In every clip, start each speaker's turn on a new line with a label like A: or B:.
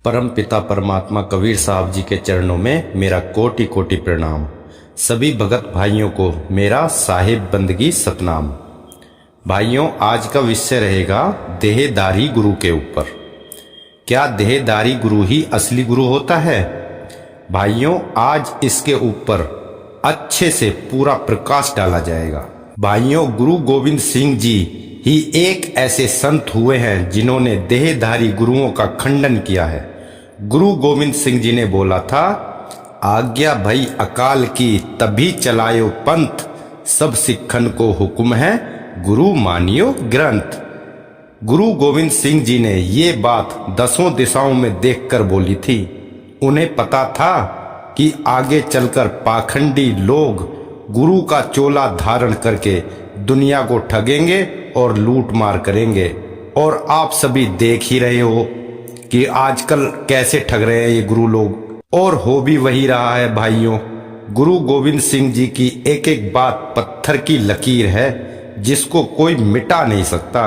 A: परम पिता परमात्मा कबीर साहब जी के चरणों में मेरा कोटि कोटि प्रणाम। सभी भगत भाइयों को मेरा साहिब बंदगी सतनाम। भाइयों, आज का विषय रहेगा देहधारी गुरु के ऊपर। क्या देहधारी गुरु ही असली गुरु होता है? भाइयों, आज इसके ऊपर अच्छे से पूरा प्रकाश डाला जाएगा। भाइयों, गुरु गोविंद सिंह जी ही एक ऐसे संत हुए हैं जिन्होंने देहधारी गुरुओं का खंडन किया है। गुरु गोविंद सिंह जी ने बोला था, आज्ञा भई अकाल की तभी चलायो पंथ, सब सिखन को हुक्म है गुरु मानियो ग्रंथ। गुरु गोविंद सिंह जी ने ये बात 10 दिशाओं में देखकर बोली थी। उन्हें पता था कि आगे चलकर पाखंडी लोग गुरु का चोला धारण करके दुनिया को ठगेंगे और लूट मार करेंगे। और आप सभी देख ही रहे हो कि आजकल कैसे ठग रहे हैं ये गुरु लोग, और हो भी वही रहा है। भाइयों, गुरु गोविंद सिंह जी की एक एक बात पत्थर की लकीर है जिसको कोई मिटा नहीं सकता।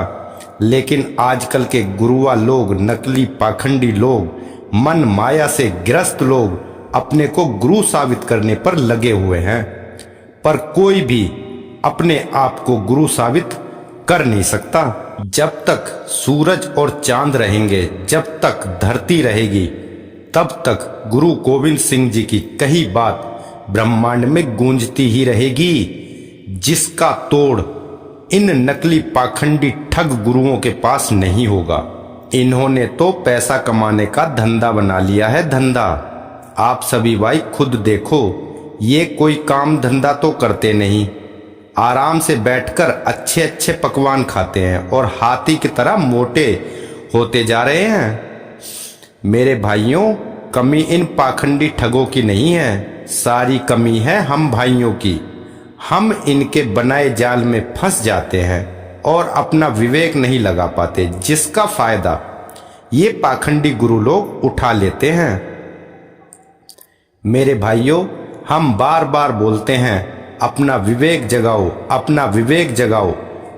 A: लेकिन आजकल के गुरुआ लोग, नकली पाखंडी लोग, मन माया से ग्रस्त लोग अपने को गुरु साबित करने पर लगे हुए हैं, पर कोई भी अपने आप को गुरु साबित कर नहीं सकता। जब तक सूरज और चांद रहेंगे, जब तक धरती रहेगी, तब तक गुरु गोविंद सिंह जी की कही बात ब्रह्मांड में गूंजती ही रहेगी, जिसका तोड़ इन नकली पाखंडी ठग गुरुओं के पास नहीं होगा। इन्होंने तो पैसा कमाने का धंधा बना लिया है, धंधा। आप सभी भाई खुद देखो, ये कोई काम धंधा तो करते नहीं, आराम से बैठकर अच्छे अच्छे पकवान खाते हैं और हाथी की तरह मोटे होते जा रहे हैं। मेरे भाइयों, कमी इन पाखंडी ठगों की नहीं है, सारी कमी है हम भाइयों की। हम इनके बनाए जाल में फंस जाते हैं और अपना विवेक नहीं लगा पाते, जिसका फायदा ये पाखंडी गुरु लोग उठा लेते हैं। मेरे भाइयों, हम बार बार बोलते हैं अपना विवेक जगाओ, अपना विवेक जगाओ।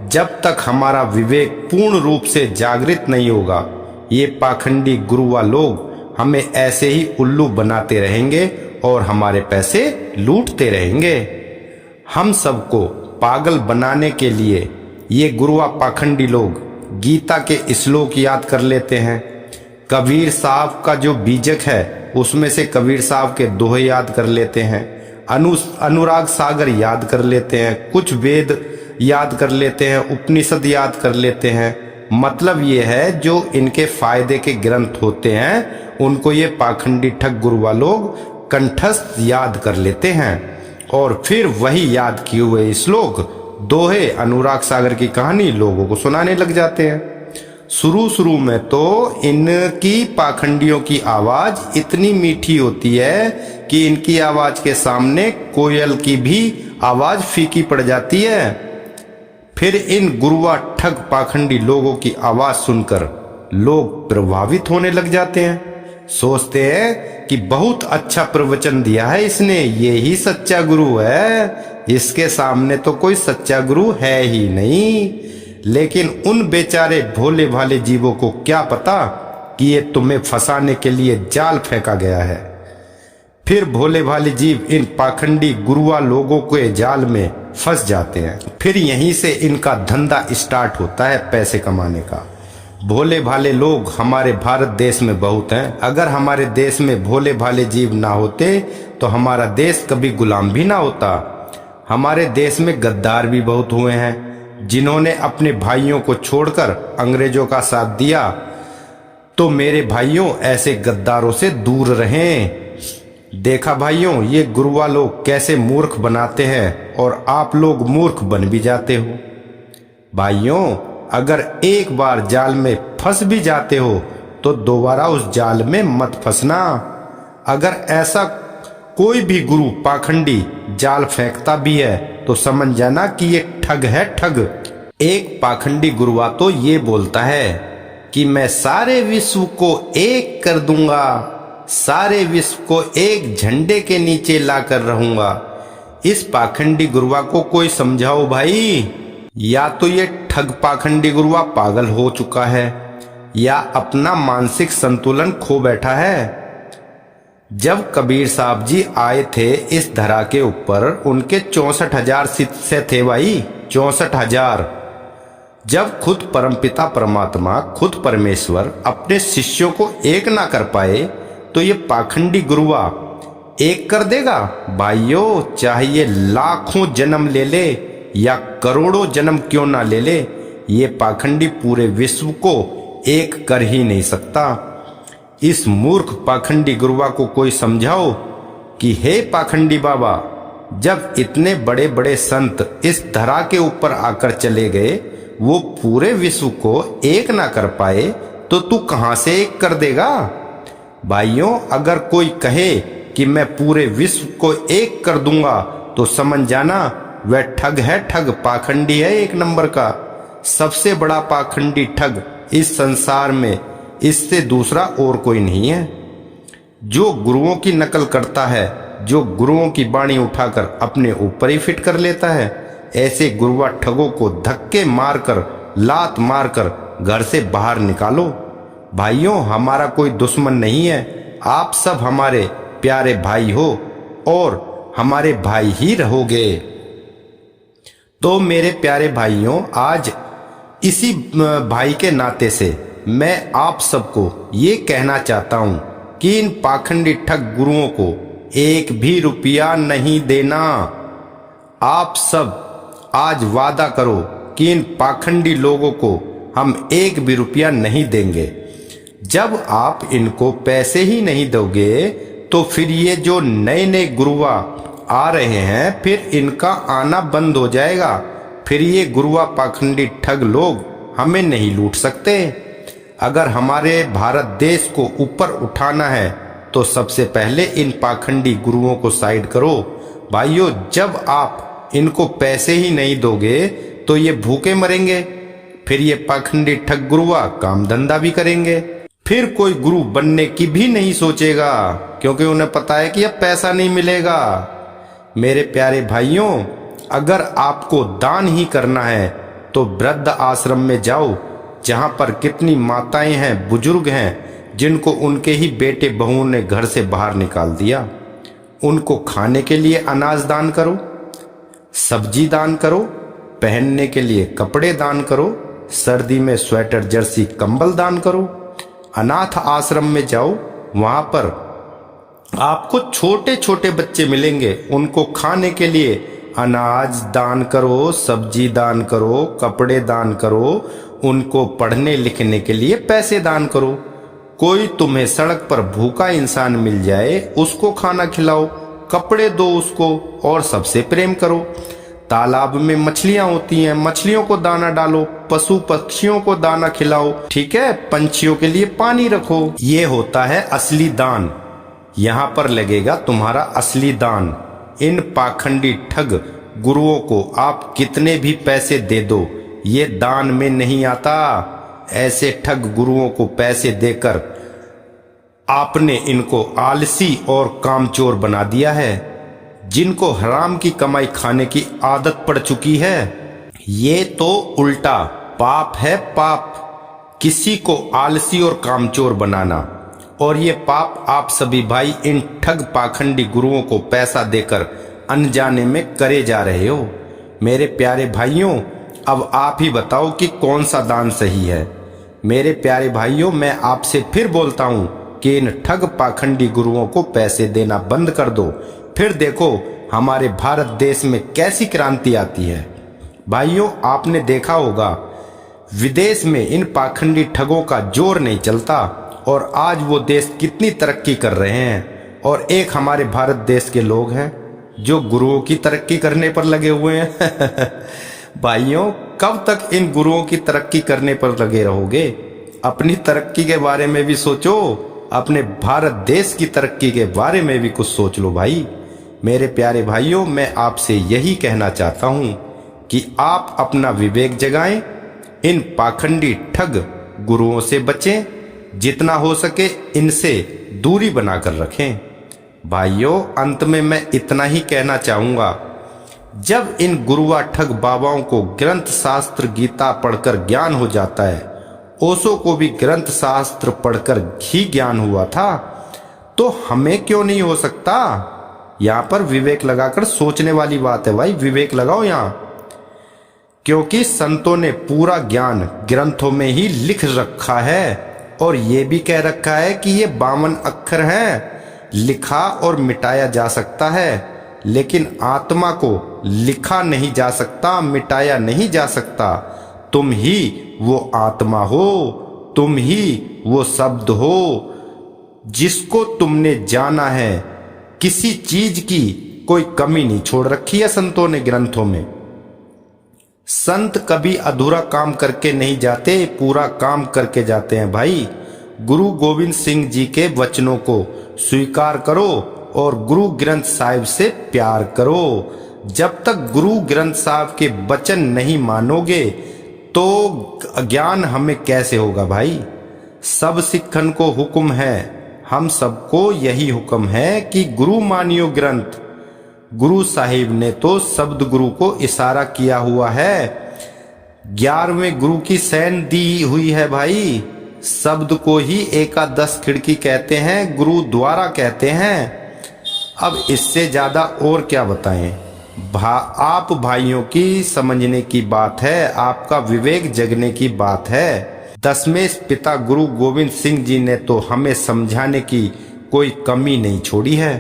A: जब तक हमारा विवेक पूर्ण रूप से जागृत नहीं होगा, ये पाखंडी गुरुआ लोग हमें ऐसे ही उल्लू बनाते रहेंगे और हमारे पैसे लूटते रहेंगे। हम सबको पागल बनाने के लिए ये गुरुआ पाखंडी लोग गीता के श्लोक याद कर लेते हैं, कबीर साहब का जो बीजक है उसमें से कबीर साहब के दोहे याद कर लेते हैं, अनुराग सागर याद कर लेते हैं, कुछ वेद याद कर लेते हैं, उपनिषद याद कर लेते हैं। मतलब ये है, जो इनके फायदे के ग्रंथ होते हैं उनको ये पाखंडी ठग गुरुआ लोग कंठस्थ याद कर लेते हैं और फिर वही याद किए हुए श्लोक, दोहे, अनुराग सागर की कहानी लोगों को सुनाने लग जाते हैं। शुरू में तो इनकी पाखंडियों की आवाज इतनी मीठी होती है कि इनकी आवाज के सामने कोयल की भी आवाज फीकी पड़ जाती है। फिर इन गुरुआ ठग पाखंडी लोगों की आवाज सुनकर लोग प्रभावित होने लग जाते हैं, सोचते हैं कि बहुत अच्छा प्रवचन दिया है इसने, ये ही सच्चा गुरु है, इसके सामने तो कोई सच्चा गुरु है ही नहीं। लेकिन उन बेचारे भोले भाले जीवों को क्या पता कि ये तुम्हें फंसाने के लिए जाल फेंका गया है। फिर भोले भाले जीव इन पाखंडी गुरुआ लोगों के जाल में फंस जाते हैं। फिर यहीं से इनका धंधा स्टार्ट होता है पैसे कमाने का। भोले भाले लोग हमारे भारत देश में बहुत हैं। अगर हमारे देश में भोले भाले जीव ना होते तो हमारा देश कभी गुलाम भी ना होता। हमारे देश में गद्दार भी बहुत हुए हैं, जिन्होंने अपने भाइयों को छोड़कर अंग्रेजों का साथ दिया। तो मेरे भाइयों, ऐसे गद्दारों से दूर रहें। देखा भाइयों, ये गुरुआ लोग कैसे मूर्ख बनाते हैं और आप लोग मूर्ख बन भी जाते हो। भाइयों, अगर एक बार जाल में फंस भी जाते हो तो दोबारा उस जाल में मत फंसना। अगर ऐसा कोई भी गुरु पाखंडी जाल फेंकता भी है तो समझ जाना कि ये ठग है, ठग। एक पाखंडी गुरुआ तो ये बोलता है कि मैं सारे विश्व को एक कर दूंगा, सारे विश्व को एक झंडे के नीचे लाकर रहूंगा। इस पाखंडी गुरुआ को कोई समझाओ भाई। या तो ये ठग पाखंडी गुरुआ पागल हो चुका है, या अपना मानसिक संतुलन खो बैठा है। जब कबीर साहब जी आए थे इस धरा के ऊपर, उनके 64,000 शिष्य थे भाई, 64,000। जब खुद परमपिता परमात्मा, खुद परमेश्वर अपने शिष्यों को एक ना कर पाए, तो ये पाखंडी गुरुआ एक कर देगा? भाइयों, चाहे ये लाखों जन्म ले ले या करोड़ों जन्म क्यों ना ले ले, ये पाखंडी पूरे विश्व को एक कर ही नहीं सकता। इस मूर्ख पाखंडी गुरुआ को कोई समझाओ कि हे पाखंडी बाबा, जब इतने बड़े बड़े संत इस धरा के ऊपर आकर चले गए, वो पूरे विश्व को एक ना कर पाए, तो तू कहां से एक कर देगा? भाइयों, अगर कोई कहे कि मैं पूरे विश्व को एक कर दूंगा, तो समझ जाना वह ठग है, ठग, पाखंडी है एक नंबर का। सबसे बड़ा पाखंडी ठग इस संसार में इससे दूसरा और कोई नहीं है। जो गुरुओं की नकल करता है, जो गुरुओं की बाणी उठाकर अपने ऊपर ही फिट कर लेता है, ऐसे गुरुआ ठगों को धक्के मारकर, लात मारकर घर से बाहर निकालो। भाइयों, हमारा कोई दुश्मन नहीं है, आप सब हमारे प्यारे भाई हो और हमारे भाई ही रहोगे। तो मेरे प्यारे भाइयों, आज इसी भाई के नाते से मैं आप सबको ये कहना चाहता हूं कि इन पाखंडी ठग गुरुओं को एक भी रुपया नहीं देना। आप सब आज वादा करो कि इन पाखंडी लोगों को हम एक भी रुपया नहीं देंगे। जब आप इनको पैसे ही नहीं दोगे, तो फिर ये जो नए नए गुरुआ आ रहे हैं, फिर इनका आना बंद हो जाएगा। फिर ये गुरुआ पाखंडी ठग लोग हमें नहीं लूट सकते। अगर हमारे भारत देश को ऊपर उठाना है, तो सबसे पहले इन पाखंडी गुरुओं को साइड करो। भाइयों, जब आप इनको पैसे ही नहीं दोगे, तो ये भूखे मरेंगे। फिर ये पाखंडी ठग गुरुआ काम धंधा भी करेंगे, फिर कोई गुरु बनने की भी नहीं सोचेगा, क्योंकि उन्हें पता है कि अब पैसा नहीं मिलेगा। मेरे प्यारे भाइयों, अगर आपको दान ही करना है, तो वृद्ध आश्रम में जाओ, जहां पर कितनी माताएं हैं, बुजुर्ग हैं, जिनको उनके ही बेटे बहुओं ने घर से बाहर निकाल दिया। उनको खाने के लिए अनाज दान करो, सब्जी दान करो, पहनने के लिए कपड़े दान करो, सर्दी में स्वेटर, जर्सी, कंबल दान करो। अनाथ आश्रम में जाओ, वहां पर आपको छोटे छोटे बच्चे मिलेंगे, उनको खाने के लिए अनाज दान करो, सब्जी दान करो, कपड़े दान करो, उनको पढ़ने लिखने के लिए पैसे दान करो। कोई तुम्हें सड़क पर भूखा इंसान मिल जाए, उसको खाना खिलाओ, कपड़े दो उसको, और सबसे प्रेम करो। तालाब में मछलियां होती हैं, मछलियों को दाना डालो, पशु पक्षियों को दाना खिलाओ, ठीक है, पंछियों के लिए पानी रखो। ये होता है असली दान। यहाँ पर लगेगा तुम्हारा असली दान। इन पाखंडी ठग गुरुओं को आप कितने भी पैसे दे दो, ये दान में नहीं आता। ऐसे ठग गुरुओं को पैसे देकर आपने इनको आलसी और कामचोर बना दिया है, जिनको हराम की कमाई खाने की आदत पड़ चुकी है। ये तो उल्टा पाप है, पाप, किसी को आलसी और कामचोर बनाना। और ये पाप आप सभी भाई इन ठग पाखंडी गुरुओं को पैसा देकर अनजाने में करे जा रहे हो। मेरे प्यारे भाइयों, अब आप ही बताओ कि कौन सा दान सही है। मेरे प्यारे भाइयों, मैं आपसे फिर बोलता हूं कि इन ठग पाखंडी गुरुओं को पैसे देना बंद कर दो, फिर देखो हमारे भारत देश में कैसी क्रांति आती है। भाइयों, आपने देखा होगा विदेश में इन पाखंडी ठगों का जोर नहीं चलता, और आज वो देश कितनी तरक्की कर रहे हैं, और एक हमारे भारत देश के लोग हैं जो गुरुओं की तरक्की करने पर लगे हुए हैं। भाइयों, कब तक इन गुरुओं की तरक्की करने पर लगे रहोगे? अपनी तरक्की के बारे में भी सोचो, अपने भारत देश की तरक्की के बारे में भी कुछ सोच लो भाई। मेरे प्यारे भाइयों, मैं आपसे यही कहना चाहता हूं कि आप अपना विवेक जगाएं, इन पाखंडी ठग गुरुओं से बचें, जितना हो सके इनसे दूरी बनाकर रखें। भाइयों, अंत में मैं इतना ही कहना चाहूंगा, जब इन गुरुआ ठग बाबाओं को ग्रंथ शास्त्र गीता पढ़कर ज्ञान हो जाता है ओशो को भी ग्रंथ शास्त्र पढ़कर ही ज्ञान हुआ था, तो हमें क्यों नहीं हो सकता? यहां पर विवेक लगाकर सोचने वाली बात है भाई, विवेक लगाओ यहां। क्योंकि संतों ने पूरा ज्ञान ग्रंथों में ही लिख रखा है और ये भी कह रखा है कि ये 52 अक्षर हैं, लिखा और मिटाया जा सकता है, लेकिन आत्मा को लिखा नहीं जा सकता, मिटाया नहीं जा सकता। तुम ही वो आत्मा हो, तुम ही वो शब्द हो जिसको तुमने जाना है। किसी चीज की कोई कमी नहीं छोड़ रखी है संतों ने ग्रंथों में। संत कभी अधूरा काम करके नहीं जाते, पूरा काम करके जाते हैं भाई। गुरु गोविंद सिंह जी के वचनों को स्वीकार करो और गुरु ग्रंथ साहिब से प्यार करो। जब तक गुरु ग्रंथ साहिब के वचन नहीं मानोगे तो ज्ञान हमें कैसे होगा भाई? सब सिखन को हुक्म है, हम सबको यही हुक्म है कि गुरु मानियो ग्रंथ। गुरु साहिब ने तो शब्द गुरु को इशारा किया हुआ है। 11वें गुरु की सैन दी हुई है भाई। शब्द को ही एकादश खिड़की कहते हैं, गुरु द्वारा कहते हैं। अब इससे ज्यादा और क्या बताएं? आप भाइयों की समझने की बात है, आपका विवेक जगने की बात है। 10वें पिता गुरु गोविंद सिंह जी ने तो हमें समझाने की कोई कमी नहीं छोड़ी है।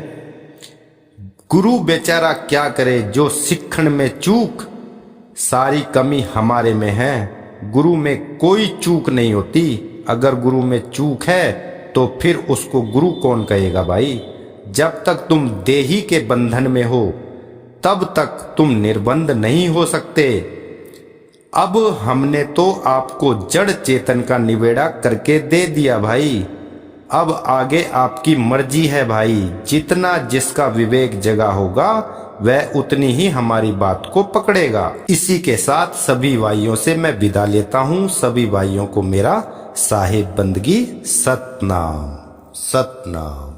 A: गुरु बेचारा क्या करे जो सिखण में चूक, सारी कमी हमारे में है। गुरु में कोई चूक नहीं होती। अगर गुरु में चूक है तो फिर उसको गुरु कौन कहेगा भाई? जब तक तुम देही के बंधन में हो तब तक तुम निर्बंध नहीं हो सकते। अब हमने तो आपको जड़ चेतन का निवेड़ा करके दे दिया भाई। अब आगे आपकी मर्जी है भाई। जितना जिसका विवेक जगा होगा वह उतनी ही हमारी बात को पकड़ेगा। इसी के साथ सभी भाइयों से मैं विदा लेता हूँ। सभी भाइयों को मेरा साहिब बंदगी सतनाम सतनाम।